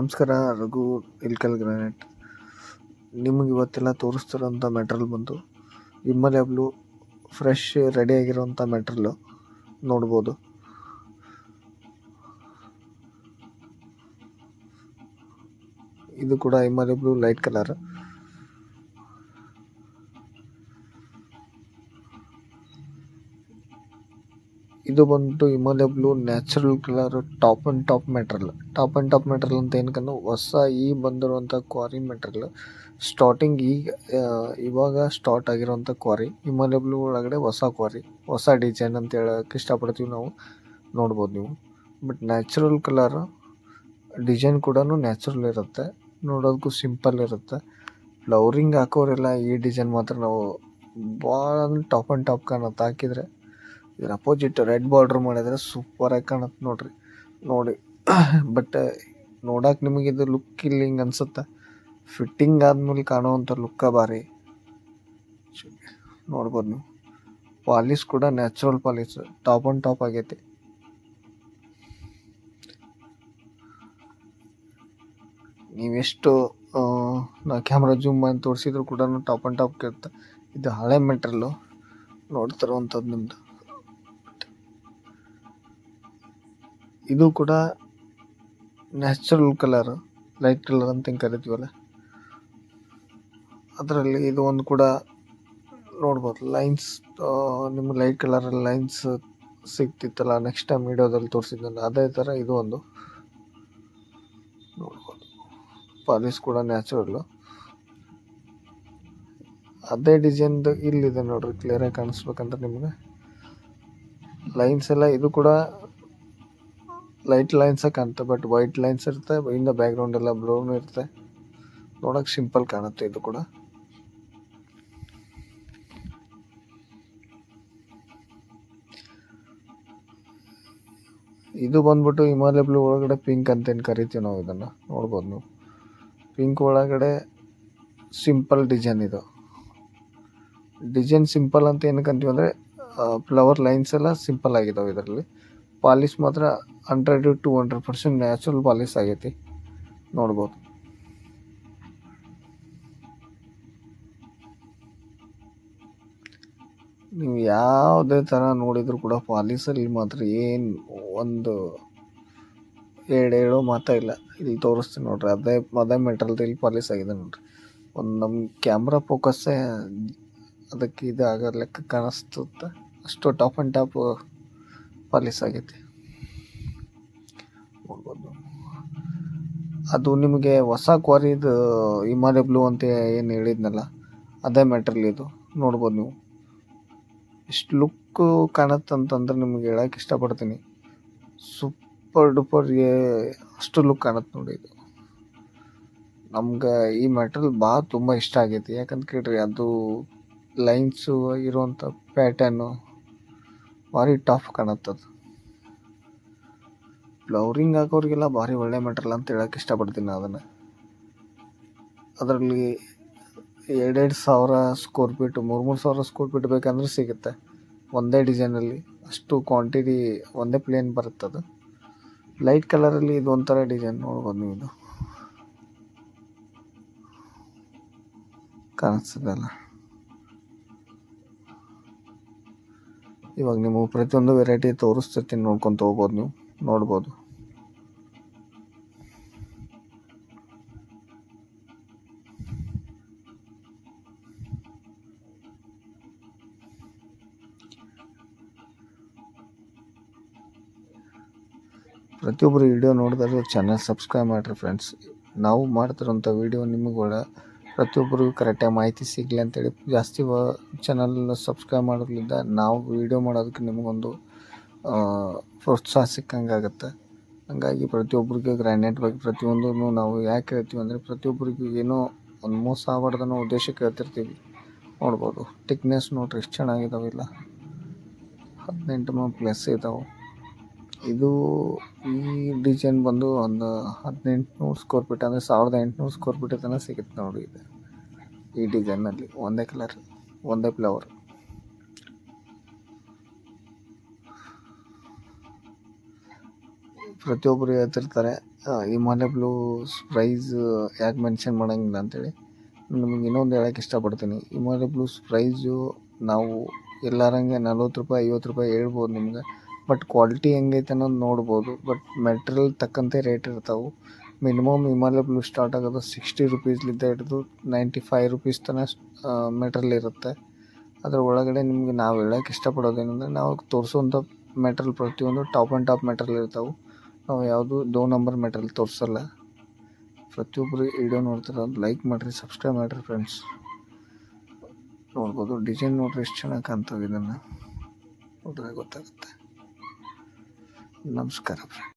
ನಮಸ್ಕಾರ. ರಘು ಇಲ್ಕಲ್ ಗ್ರಾನೈಟ್. ನಿಮಗೆ ಇವತ್ತೆಲ್ಲ ತೋರಿಸ್ತಿರೋಂಥ ಮೆಟ್ರಲ್ ಬಂದು ವಿಮಲ್ ಬ್ಲೂ ಫ್ರೆಶ್ ರೆಡಿ ಆಗಿರೋಂಥ ಮೆಟ್ರಲ್ಲು ನೋಡ್ಬೋದು. ಇದು ಕೂಡ ಹಿಮಾಲಯ ಬ್ಲೂ ಲೈಟ್ ಕಲರ್. ಇದು ಬಂದ್ಬಿಟ್ಟು Himalaya blue natural colour top and top material. Top and top material ಅಂತ ಏನಕ್ಕಂದ್ರೆ ಹೊಸ ಬಂದಿರುವಂಥ ಕ್ವಾರಿ ಮೆಟ್ರಲ್. ಸ್ಟಾರ್ಟಿಂಗ್ ಇವಾಗ ಸ್ಟಾರ್ಟ್ ಆಗಿರೋಂಥ ಕ್ವಾರಿ ಹಿಮಾಲಯ ಬ್ಲೂ ಒಳಗಡೆ ಹೊಸ ಕ್ವಾರಿ, ಹೊಸ ಡಿಸೈನ್ ಅಂತ ಹೇಳೋಕ್ಕೆ ಇಷ್ಟಪಡ್ತೀವಿ ನಾವು. ನೋಡ್ಬೋದು ನೀವು. ಬಟ್ ನ್ಯಾಚುರಲ್ ಕಲರ್ ಡಿಸೈನ್ ಕೂಡ ನ್ಯಾಚುರಲ್ ಇರುತ್ತೆ, ನೋಡೋದಕ್ಕೂ ಸಿಂಪಲ್ ಇರುತ್ತೆ. ಫ್ಲವರಿಂಗ್ ಹಾಕೋರೆಲ್ಲ ಈ ಡಿಸೈನ್ ಮಾತ್ರ ನಾವು ಭಾಳ ಅಂದ್ರೆ ಟಾಪ್ ಆ್ಯಂಡ್ ಟಾಪ್ ಕಾಣುತ್ತೆ. ಹಾಕಿದರೆ ಇದ್ರ ಅಪೋಸಿಟ್ ರೆಡ್ ಬಾರ್ಡ್ರ್ ಮಾಡಿದರೆ ಸೂಪರಾಗಿ ಕಾಣುತ್ತೆ ನೋಡಿ. ಬಟ್ ನೋಡಕ್ಕೆ ನಿಮಗೆ ಇದು ಲುಕ್ ಇಲ್ಲಿ ಹಿಂಗೆ ಅನ್ಸುತ್ತೆ. ಫಿಟ್ಟಿಂಗ್ ಆದ್ಮೇಲೆ ಕಾಣುವಂಥ ಲುಕ್ಕ ಭಾರಿ ನೋಡ್ಬೋದು ನೀವು. ಪಾಲಿಶ್ ಕೂಡ natural polish, top and top ಆಗೈತಿ. ನೀವೆಷ್ಟು ನಾ ಕ್ಯಾಮ್ರಾ ಜೂಮ್ ಮಾಡಿ ತೋರಿಸಿದ್ರು ಕೂಡ ಟಾಪ್ ಆ್ಯಂಡ್ ಟಾಪ್ ಇರುತ್ತೆ. ಇದು ಹಳೆ ಮೆಟ್ರಲ್ಲು ನೋಡ್ತಿರುವಂಥದ್ದು ನಿಮ್ಮದು. ಇದು ಕೂಡ ನ್ಯಾಚುರಲ್ ಕಲರ್, ಲೈಟ್ ಕಲರ್ ಅಂತ ಹಿಂಗೆ ಕರಿತೀವಲ್ಲ, ಅದರಲ್ಲಿ ಇದು ಒಂದು ಕೂಡ ನೋಡ್ಬೋದು. ಲೈನ್ಸ್ ನಿಮ್ಗೆ ಲೈಟ್ ಕಲರ್ ಲೈನ್ಸ್ ಸಿಗ್ತಿತ್ತಲ್ಲ ನೆಕ್ಸ್ಟ್ ಟೈಮ್ ವಿಡಿಯೋದಲ್ಲಿ ತೋರಿಸಿದ್ನಲ್ಲ, ಅದೇ ಥರ ಇದು ಒಂದು ನೋಡ್ಬೋದು. ಪಾಲಿಶ್ ಕೂಡ ನ್ಯಾಚುರಲ್ಲು, ಅದೇ ಡಿಸೈನ್ದು ಇಲ್ಲಿದೆ ನೋಡ್ರಿ. ಕ್ಲಿಯರಾಗಿ ಕಾಣಿಸ್ಬೇಕಂದ್ರೆ ನಿಮ್ಗೆ ಲೈನ್ಸ್ ಎಲ್ಲ ಇದು ಕೂಡ ಲೈಟ್ ಲೈನ್ಸ ಕಾಣುತ್ತೆ, ಬಟ್ ವೈಟ್ ಲೈನ್ಸ್ ಇರುತ್ತೆ. ಇಂದ ಬ್ಯಾಕ್ಗ್ರೌಂಡ್ ಎಲ್ಲ ಬ್ಲೂನು ಇರುತ್ತೆ. ನೋಡೋಕೆ ಸಿಂಪಲ್ ಕಾಣುತ್ತೆ. ಇದು ಕೂಡ ಇದು ಬಂದ್ಬಿಟ್ಟು ಹಿಮಾಲಯ ಬ್ಲೂ ಒಳಗಡೆ ಪಿಂಕ್ ಅಂತ ಏನು ಕರಿತೀವಿ ನಾವು. ಇದನ್ನು ನೋಡ್ಬೋದು ನೀವು. ಪಿಂಕ್ ಒಳಗಡೆ ಸಿಂಪಲ್ ಡಿಸೈನ್. ಇದು ಡಿಸೈನ್ ಸಿಂಪಲ್ ಅಂತ ಏನಕ್ಕೆ ಅಂತೀವಿ ಅಂದರೆ ಫ್ಲವರ್ ಲೈನ್ಸ್ ಎಲ್ಲ ಸಿಂಪಲ್ ಆಗಿದ್ದಾವೆ. ಇದರಲ್ಲಿ ಪಾಲಿಶ್ ಮಾತ್ರ 100 to 200% ನ್ಯಾಚುರಲ್ ಪಾಲಿಶ್ ಆಗೈತಿ. ನೋಡ್ಬೋದು. ನೀವು ಯಾವುದೇ ಥರ ನೋಡಿದ್ರು ಕೂಡ ಪಾಲಿಸಲ್ಲಿ ಮಾತ್ರ ಏನು ಒಂದು ಹೇಳೋ ಮಾತಾ ಇಲ್ಲ. ಇಲ್ಲಿ ತೋರಿಸ್ತೀನಿ ನೋಡ್ರಿ. ಅದೇ ಮೆಟ್ರಲ್ದು ಇಲ್ಲಿ ಪಾಲಿಶ್ ಆಗಿದೆ ನೋಡ್ರಿ. ಒಂದು ನಮ್ಮ ಕ್ಯಾಮ್ರಾ ಫೋಕಸ್ಸೇ ಅದಕ್ಕೆ ಇದು ಆಗೋ ಲೆಕ್ಕ ಕಾಣಿಸ್ತುತ್ತೆ. ಅಷ್ಟು ಟಾಪ್ ಆ್ಯಂಡ್ ಟಾಪ್ ಪಾಲಿಶ್ ಆಗೈತಿ. ನೋಡ್ಬೋದು. ಅದು ನಿಮಗೆ ಹೊಸ ಕ್ವಾರಿದು ಹಿಮಾಲಯ ಬ್ಲೂ ಅಂತ ಏನು ಹೇಳಿದ್ನಲ್ಲ, ಅದೇ ಮೆಟ್ರಲ್ ಇದು. ನೋಡ್ಬೋದು ನೀವು. ಎಷ್ಟು ಲುಕ್ಕು ಕಾಣುತ್ತಂತಂದ್ರೆ ನಿಮ್ಗೆ ಹೇಳೋಕೆ ಇಷ್ಟಪಡ್ತೀನಿ. ಸೂಪರ್ ಡೂಪರ್ ಅಷ್ಟು ಲುಕ್ ಕಾಣುತ್ತೆ ನೋಡಿ. ಇದು ನಮ್ಗೆ ಈ ಮೆಟ್ರಲ್ ತುಂಬ ಇಷ್ಟ ಆಗೈತಿ. ಯಾಕಂತ ಕೇಳ್ರಿ, ಅದು ಲೈನ್ಸು ಇರುವಂಥ ಪ್ಯಾಟರ್ನು ಭಾರಿ ಟಾಪ್ ಕಾಣುತ್ತದು. ಫ್ಲವರಿಂಗ್ ಹಾಕೋರಿಗೆಲ್ಲ ಭಾರಿ ಒಳ್ಳೆ ಮೆಟ್ರಲ್ ಅಂತ ಹೇಳೋಕೆ ಇಷ್ಟಪಡ್ತೀನಿ ಅದನ್ನು. ಅದರಲ್ಲಿ 2,000 ಸ್ಕ್ವೇರ್ ಫೀಟ್ 3,000 ಸ್ಕ್ವೇರ್ ಫೀಟ್ ಬೇಕಂದ್ರೆ ಸಿಗುತ್ತೆ ಒಂದೇ ಡಿಸೈನಲ್ಲಿ. ಅಷ್ಟು ಕ್ವಾಂಟಿಟಿ ಒಂದೇ ಪ್ಲೇನ್ ಬರುತ್ತದು. ಲೈಟ್ ಕಲರಲ್ಲಿ ಇದು ಒಂಥರ ಡಿಸೈನ್ ನೋಡ್ಬೋದು ನೀವು. ಇದು ಕಾಣಿಸ್ತದಲ್ಲ. ಇವಾಗ ನಿಮಗೆ ಪ್ರತಿಯೊಂದು ವೆರೈಟಿ ತೋರಿಸ್ತಿರ್ತೀನಿ, ನೋಡ್ಕೊತ ಹೋಗ್ಬೋದು ನೀವು. ನೋಡ್ಬೋದು. ಪ್ರತಿಯೊಬ್ಬರು ವಿಡಿಯೋ ನೋಡಿದ್ರೆ ಚಾನಲ್ ಸಬ್ಸ್ಕ್ರೈಬ್ ಮಾಡಿರಿ ಫ್ರೆಂಡ್ಸ್. ನಾವು ಮಾಡ್ತಿರೋಂಥ ವಿಡಿಯೋ ನಿಮಗೂ ಪ್ರತಿಯೊಬ್ಬರಿಗೂ ಕರೆಕ್ಟಾಗಿ ಮಾಹಿತಿ ಸಿಗಲಿ ಅಂತೇಳಿ ಜಾಸ್ತಿ ಚಾನಲ್ ಸಬ್ಸ್ಕ್ರೈಬ್ ಮಾಡೋದ್ರಿಂದ ನಾವು ವಿಡಿಯೋ ಮಾಡೋದಕ್ಕೆ ನಿಮಗೊಂದು ಪ್ರೋತ್ಸಾಹ ಸಿಕ್ಕಂಗಾಗುತ್ತೆ. ಹಾಗಾಗಿ ಪ್ರತಿಯೊಬ್ಬರಿಗೂ ಗ್ರಾನೈಟ್ ಬಗ್ಗೆ ಪ್ರತಿಯೊಂದೂ ನಾವು ಯಾಕೆ ಹೇಳ್ತೀವಿ ಅಂದರೆ, ಪ್ರತಿಯೊಬ್ಬರಿಗೂ ಏನೋ ಒಂದು ಮೋಸ ಆಗಬಾರ್ದು ಅನ್ನೋ ಉದ್ದೇಶಕ್ಕೆ ಹೇಳ್ತಿರ್ತೀವಿ. ನೋಡ್ಬೋದು. ಥಿಕ್ನೆಸ್ ನೋಡ್ರಿ ಎಷ್ಟು ಚೆನ್ನಾಗಿದ್ದಾವೆ. ಇಲ್ಲ 18 mm+ ಇದ್ದಾವೆ. ಇದು ಈ ಡಿಸೈನ್ ಬಂದು ಒಂದು 1,800 ಸ್ಕ್ವೇರ್ ಫೀಟ್ ಅಂದರೆ 1,800 ಸ್ಕ್ವೇರ್ ಫೀಟ್ ತನಕ ಸಿಗುತ್ತೆ ನೋಡಿ. ಇದು ಈ ಡಿಸೈನಲ್ಲಿ ಒಂದೇ ಕಲರ್, ಒಂದೇ ಫ್ಲವರ್. ಪ್ರತಿಯೊಬ್ಬರು ಹೇಳ್ತಿರ್ತಾರೆ ಹಿಮಾಲಯ ಬ್ಲೂಸ್ ಪ್ರೈಸ್ ಯಾಕೆ ಮೆನ್ಷನ್ ಮಾಡೋಂಗಿಲ್ಲ ಅಂತೇಳಿ ನಿಮಗೆ ಇನ್ನೊಂದು ಹೇಳೋಕ್ಕೆ ಇಷ್ಟಪಡ್ತೀನಿ. ಹಿಮಾಲಯ ಬ್ಲೂಸ್ ಪ್ರೈಸು ನಾವು ಎಲ್ಲರಂಗೆ 40 ರೂಪಾಯಿ 50 ರೂಪಾಯಿ ಹೇಳ್ಬೋದು ನಿಮ್ಗೆ. ಬಟ್ ಕ್ವಾಲಿಟಿ ಹೆಂಗೈತೆ ಅನ್ನೋದು ನೋಡ್ಬೋದು. ಬಟ್ ಮೆಟ್ರಿಯಲ್ ತಕ್ಕಂತೆ ರೇಟ್ ಇರ್ತಾವೆ. ಮಿನಿಮಮ್ ಹಿಮಾಲಯ ಬ್ಲೂ ಸ್ಟಾರ್ಟ್ ಆಗೋದು 60 ರುಪೀಸ್ಲಿಂದ ಹಿಡಿದು 95 ರುಪೀಸ್ ತನಕ ಮೆಟ್ರಿಯಲ್ ಇರುತ್ತೆ. ಅದರ ಒಳಗಡೆ ನಿಮಗೆ ನಾವು ಹೇಳೋಕ್ಕೆ ಇಷ್ಟಪಡೋದೇನೆಂದರೆ, ನಾವು ತೋರಿಸುವಂಥ ಮೆಟ್ರಿಯಲ್ ಪ್ರತಿಯೊಂದು ಟಾಪ್ ಆ್ಯಂಡ್ ಟಾಪ್ ಮೆಟ್ರಿಯಲ್ ಇರ್ತಾವೆ. ನಾವು ಯಾವುದು ದೋ ನಂಬರ್ ಮೆಟ್ರಿಯಲ್ ತೋರಿಸಲ್ಲ. ಪ್ರತಿಯೊಬ್ಬರು ವಿಡಿಯೋ ನೋಡ್ತಾರೆ, ಲೈಕ್ ಮಾಡಿರಿ, ಸಬ್ಸ್ಕ್ರೈಬ್ ಮಾಡಿರಿ ಫ್ರೆಂಡ್ಸ್. ನೋಡ್ಬೋದು ಡಿಸೈನ್ ನೋಡ್ರಿ ಎಷ್ಟು ಚೆನ್ನಾಗಿ ಕಾಣ್ತವೆ. ಇದನ್ನು ನೋಡಿದ್ರೆ ಗೊತ್ತಾಗುತ್ತೆ. ನಮಸ್ಕಾರ ಫ್ರೆಂಡ್ಸ್.